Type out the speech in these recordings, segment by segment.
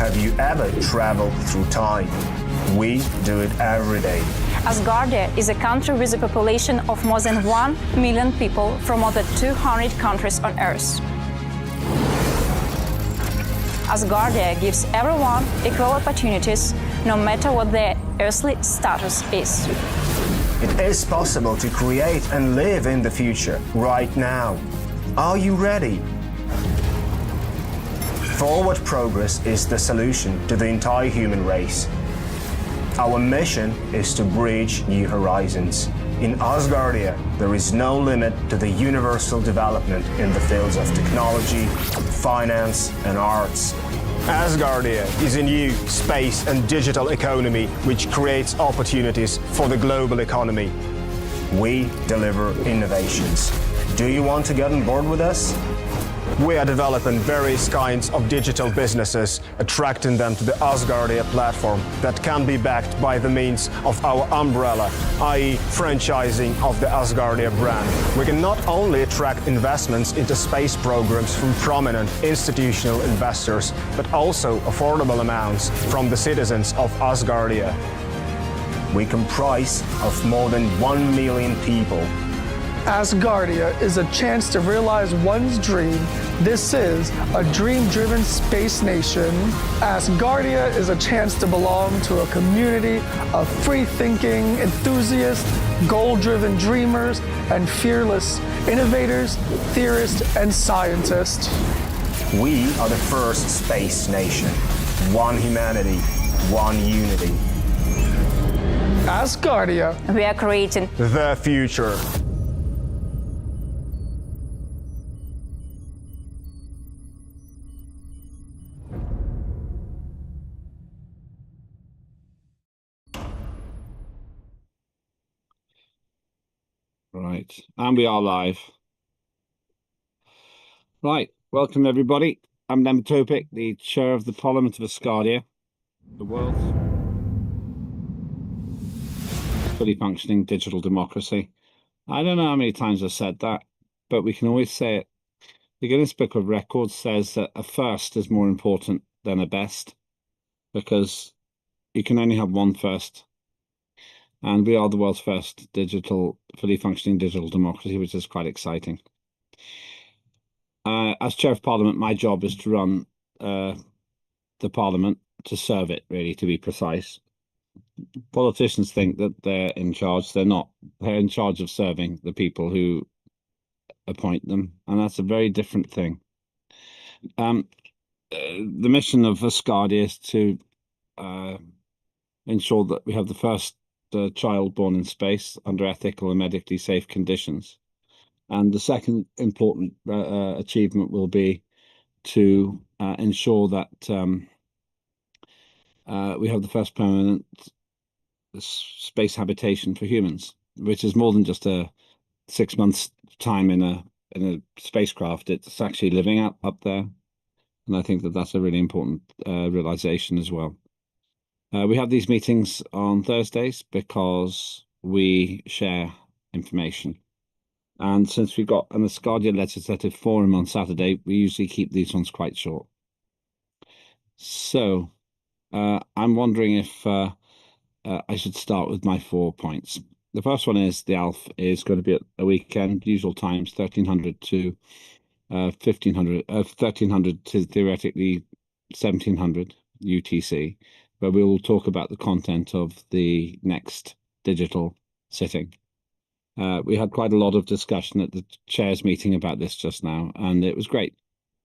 Have you ever traveled through time? We do it every day. Asgardia is a country with a population of more than 1 million people from more than 200 countries on Earth. Asgardia gives everyone equal opportunities, no matter what their earthly status is. It is possible to create and live in the future right now. Are you ready? Forward progress is the solution to the entire human race. Our mission is to bridge new horizons. In Asgardia, there is no limit to the universal development in the fields of technology, finance, and arts. Asgardia is a new space and digital economy which creates opportunities for the global economy. We deliver innovations. Do you want to get on board with us? We are developing various kinds of digital businesses, attracting them to the Asgardia platform that can be backed by the means of our umbrella, i.e. franchising of the Asgardia brand. We can not only attract investments into space programs from prominent institutional investors, but also affordable amounts from the citizens of Asgardia. We comprise of more than 1 million people. Asgardia is a chance to realize one's dream. This is a dream-driven space nation. Asgardia is a chance to belong to a community of free-thinking enthusiasts, goal-driven dreamers, and fearless innovators, theorists, and scientists. We are the first space nation. One humanity, one unity. Asgardia. We are creating The future. Right, and we are live. Right, welcome everybody. I'm Nematopic, the chair of the Parliament of Asgardia, the world's fully functioning digital democracy. I don't know how many times I've said that, but we can always say it. The Guinness Book of Records says that a first is more important than a best, because you can only have one first. And we are the world's first fully functioning digital democracy, which is quite exciting. As chair of Parliament, my job is to run the Parliament, to serve it, really, to be precise. Politicians think that they're in charge. They're not. They're in charge of serving the people who appoint them, and that's a very different thing. The mission of Asgardia is to ensure that we have the first child born in space under ethical and medically safe conditions. And the second important achievement will be to ensure that we have the first permanent space habitation for humans, which is more than just a 6 months time in a spacecraft. It's actually living up there. And I think that that's a really important realization as well. We have these meetings on Thursdays because we share information. And since we've got an Asgardia Legislative Forum on Saturday, we usually keep these ones quite short. So I'm wondering if I should start with my 4 points. The first one is the ALF is going to be at a weekend, usual times, 1300 to 1500, 1300 to theoretically 1700 UTC. Where we will talk about the content of the next digital sitting. We had quite a lot of discussion at the chairs meeting about this just now, and it was great,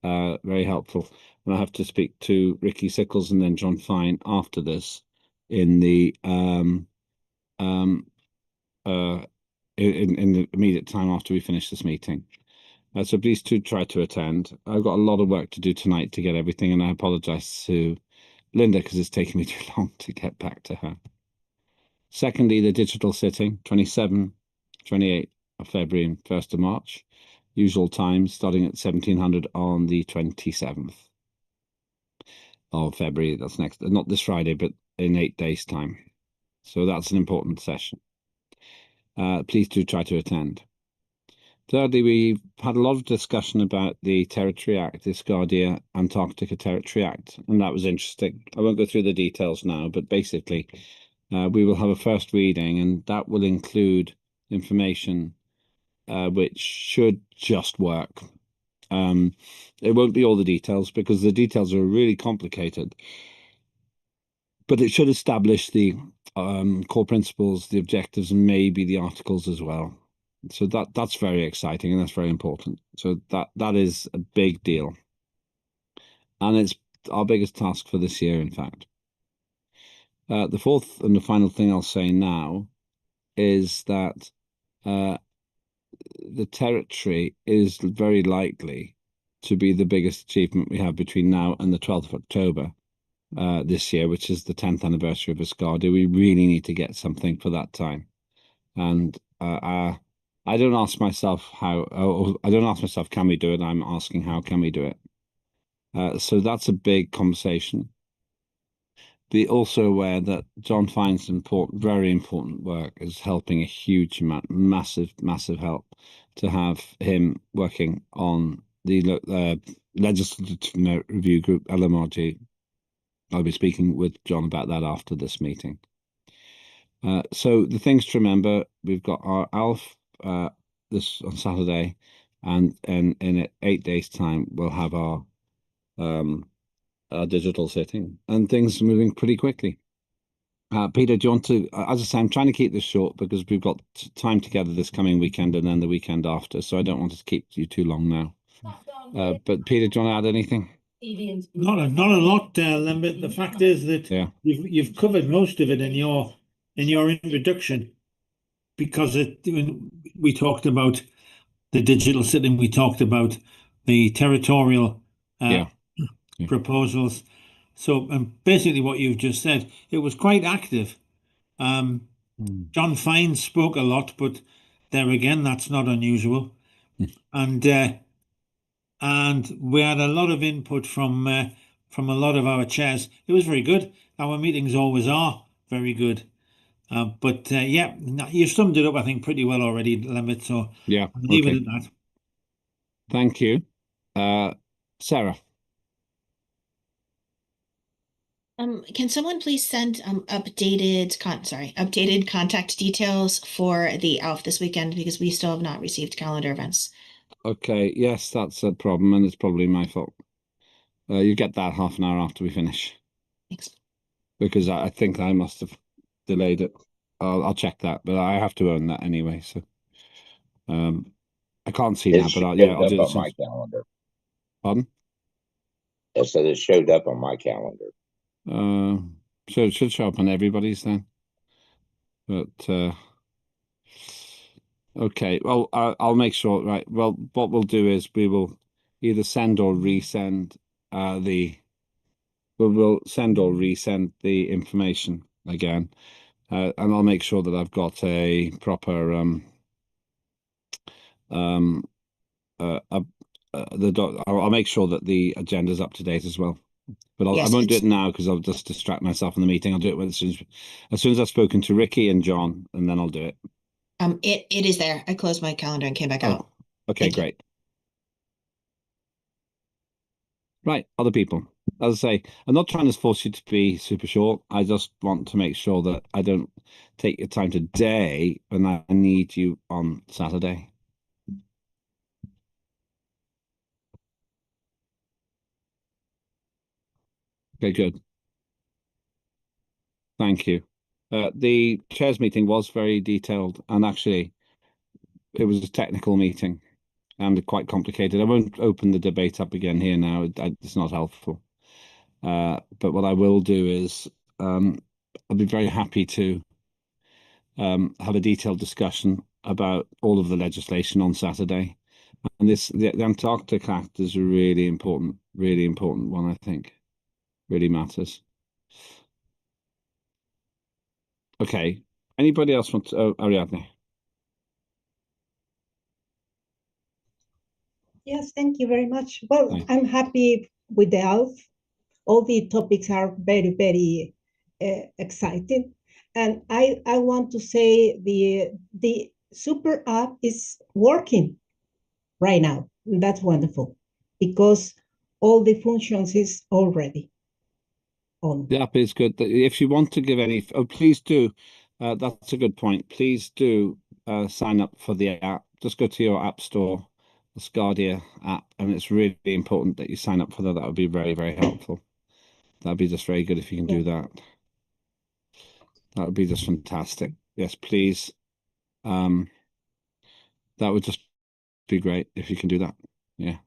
very helpful. And I have to speak to Ricky Sickles and then John Fine after this in the in the immediate time after we finish this meeting. So please do try to attend. I've got a lot of work to do tonight to get everything, and I apologize to Linda because it's taken me too long to get back to her. Secondly, the digital sitting, 27, 28 of February and 1st of March. Usual time, starting at 1700 on the 27th of February. That's next, not this Friday, but in 8 days' time. So that's an important session. Please do try to attend. Thirdly, we've had a lot of discussion about the Territory Act, the Asgardia Antarctica Territory Act, and that was interesting. I won't go through the details now, but basically, we will have a first reading, and that will include information which should just work. It won't be all the details because the details are really complicated, but it should establish the core principles, the objectives, and maybe the articles as well. So that's very exciting and that's very important. So that is a big deal, and it's our biggest task for this year, in fact. The fourth and the final thing I'll say now is that the territory is very likely to be the biggest achievement we have between now and the 12th of October this year, which is the 10th anniversary of Asgardia. We really need to get something for that time. And I don't ask myself I don't ask myself, can we do it? I'm asking, how can we do it? So that's a big conversation. Be also aware that John finds very important work, is helping a huge amount, massive help to have him working on the Legislative Review Group, LMRG. I'll be speaking with John about that after this meeting. So the things to remember, we've got our ALF this on Saturday, and in 8 days' time we'll have our digital sitting, and things are moving pretty quickly. Peter, do you want to, as I say, I'm trying to keep this short because we've got time together this coming weekend and then the weekend after, so I don't want to keep you too long now. But Peter, do you want to add anything? Not a lot, Lambert. The fact is that you've covered most of it in your introduction, because we talked about the digital sitting, we talked about the territorial proposals. So, basically what you've just said, it was quite active. John Fine spoke a lot, but there again, that's not unusual. And we had a lot of input from a lot of our chairs. It was very good. Our meetings always are very good. But yeah, you summed it up, I think, pretty well already, Lambert. So yeah, I'll leave it at that. Thank you. Sarah. Can someone please send updated contact details for the ALF this weekend, because we still have not received calendar events. Okay, yes, that's a problem, and it's probably my fault. You get that half an hour after we finish. Thanks. Because I think I must have delayed it. I'll check that, but I have to own that anyway. So, I can't see now, but I'll do it on my calendar. Pardon? I said it showed up on my calendar. So it should show up on everybody's then. But okay, well, I'll make sure. Right. Well, what we'll do is we will either send or resend we'll send or resend the information again, and I'll make sure that I've got a proper I'll make sure that the agenda's up to date as well. But I won't do it now because I'll just distract myself in the meeting. I'll do it as soon as I've spoken to Ricky and John, and then I'll do it. It is there. I closed my calendar and came back out. Okay, great. Right, other people. As I say, I'm not trying to force you to be super short. I just want to make sure that I don't take your time today when I need you on Saturday. Okay, good. Thank you. The chairs meeting was very detailed, and actually it was a technical meeting and quite complicated. I won't open the debate up again here now. It's not helpful. But what I will do is I'll be very happy to have a detailed discussion about all of the legislation on Saturday. And the Antarctic Act is a really important one, I think. Really matters. Okay. Anybody else want to? Oh, Ariadne. Yes, thank you very much. Well, Hi. I'm happy with the ALF. All the topics are very, very exciting. And I want to say the super app is working. right now. That's wonderful because all the functions is already on. The app is good. If you want to give any, please do. That's a good point. Please do sign up for the app. Just go to your app store, the Asgardia app, and it's really important that you sign up for that. That would be very, very helpful. That'd be just very good if you can do that. That would be just fantastic. Yes, please. That would just be great if you can do that. Yeah.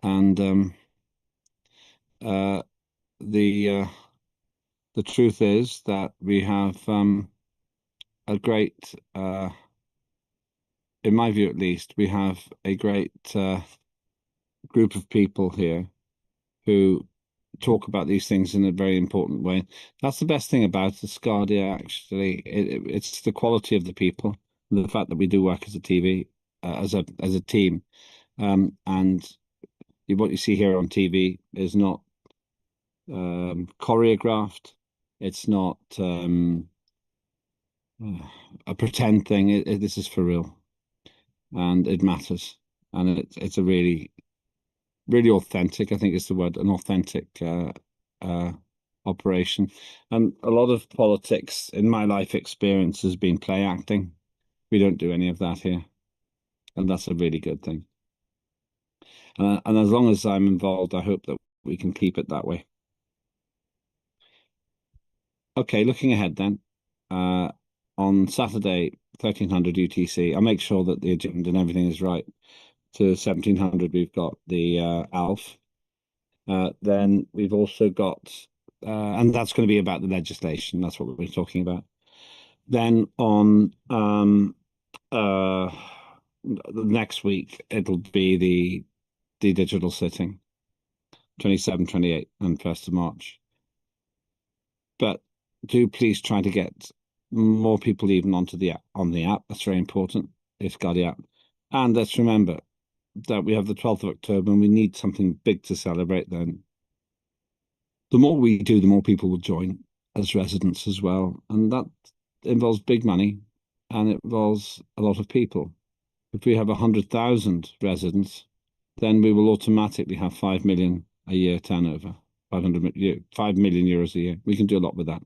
And the truth is that we have a great, in my view at least, we have a great group of people here who talk about these things in a very important way. That's the best thing about Asgardia, actually. It's the quality of the people, the fact that we do work as a TV, as a team, and what you see here on TV is not choreographed. It's not a pretend thing. This is for real, and it matters, and it's a really, really authentic. I think is the word, an authentic operation. And a lot of politics in my life experience has been play acting. We don't do any of that here, and that's a really good thing. And as long as I'm involved, I hope that we can keep it that way. Okay, looking ahead then. On Saturday, 1300 UTC, I'll make sure that the agenda and everything is right. To 1700, we've got the ALF. Then we've also got, and that's going to be about the legislation. That's what we're talking about. Then on the next week, it'll be the digital sitting, 27, 28, and 1st of March. But do please try to get more people even onto the app, on the app. That's very important. It's got the app. And let's remember that we have the 12th of October and we need something big to celebrate then. The more we do, the more people will join as residents as well. And that involves big money and it involves a lot of people. If we have 100,000 residents, then we will automatically have 5 million a year turnover, 5 million euros a year. We can do a lot with that.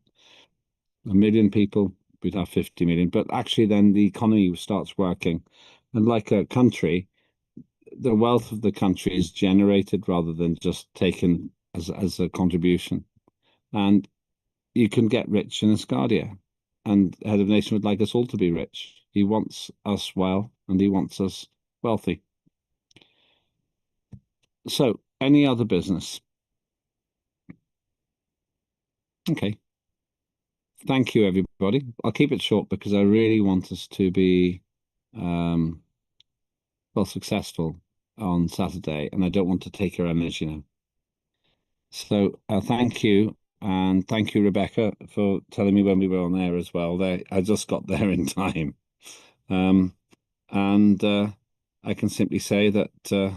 1 million people, we'd have 50 million. But actually then the economy starts working. And like a country, the wealth of the country is generated rather than just taken as a contribution. And you can get rich in Asgardia. And the head of nation would like us all to be rich. He wants us well, and he wants us wealthy. So, any other business? Okay. Thank you, everybody. I'll keep it short because I really want us to be well successful on Saturday, and I don't want to take your energy now. So thank you, and thank you, Rebecca, for telling me when we were on air as well. I just got there in time, and I can simply say that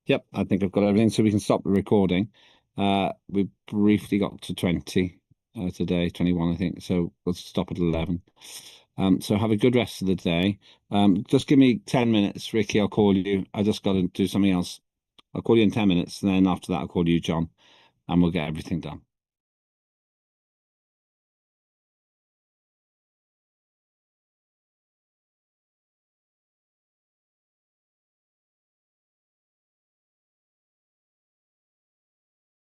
yep, I think I've got everything, so we can stop the recording. We briefly got to 20 today, 21, I think. So let's stop at 11. So have a good rest of the day. Just give me 10 minutes, Ricky. I'll call you. I just got to do something else. I'll call you in 10 minutes, and then after that, I'll call you, John, and we'll get everything done.